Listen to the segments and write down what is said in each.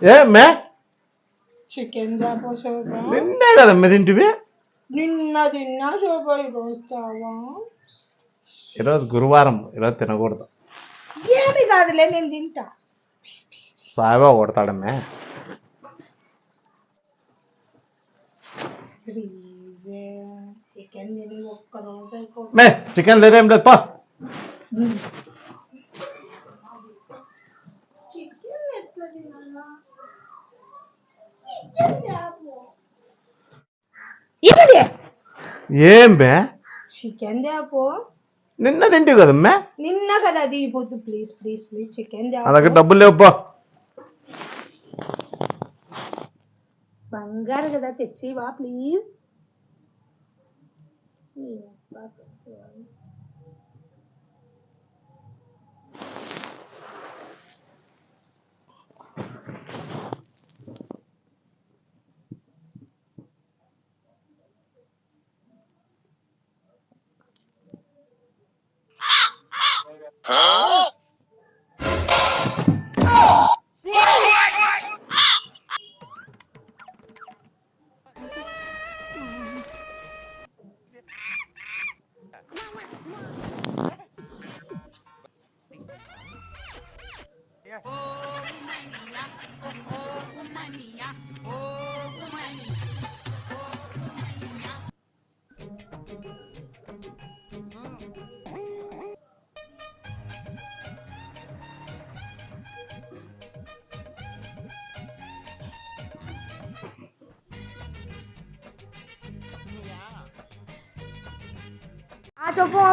ఏమే చికెన్ దాపో శోభ నిన్నే కదమ్మా తింటివి. నిన్న తిన్నా శోభ ఈరోజు తావా. ఈరోజు గురువారం, ఈరోజు తినకూడదు. ఏమి కాదులే నేను తింటా. సాయిబాబా కొడతాడమ్మే. చికెన్ తిని ఒక్క రోజు అయిపోతుంది. మే చికెన్ లేదేం లేదు పా. చికెన్ ఎట్లా తినాలా? చికెన్ దాపో. ఏం బే చికెన్ దాపో. నిన్న తింటివి కదమ్మే. నిన్న కదా అది పొద్దు. ప్లీజ్ ప్లీజ్ ప్లీజ్ చికెన్ నా దగ్గర దాపో. డబ్బులు లేవు పో. బంగారు కదా తెచ్చివా ప్లీజ్. చెప్పు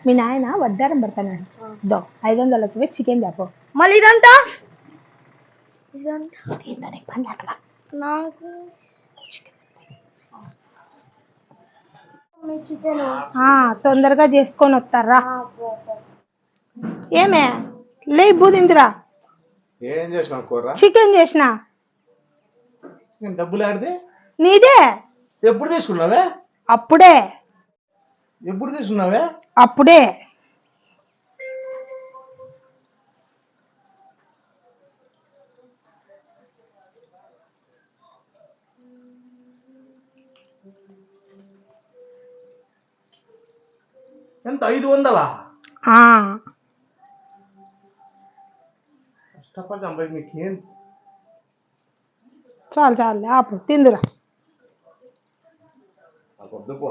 మీ నాయన వడ్డారం పడతాడు. దో 500 చికెన్ దాపో. మళ్ళీ ఇదంతా నాకు తొందరగా చేసుకొని వస్తారా? ఏమే లే బూదిందిరా. ఏం చేసినావు కూర? చికెన్ చేసిన. డబ్బులు ఆడితే నీదే. ఎప్పుడు తీసుకున్నావే? అప్పుడే. ఎప్పుడు తీసుకున్నావే? అప్పుడే. ఎంత 500? కష్టపడి అమ్మాయి నీకేం. చాలు చాలు ఆపు తిందురా. పో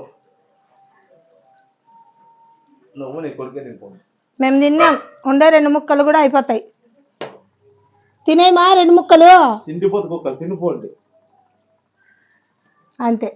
నువ్వు నీ కొడుకే తినిపో. మేము తిన్నాం. ఉండే 2 ముక్కలు కూడా అయిపోతాయి. తినేమా 2 ముక్కలు. తిండిపోతు కుక్కలు తినిపోండి అంతే.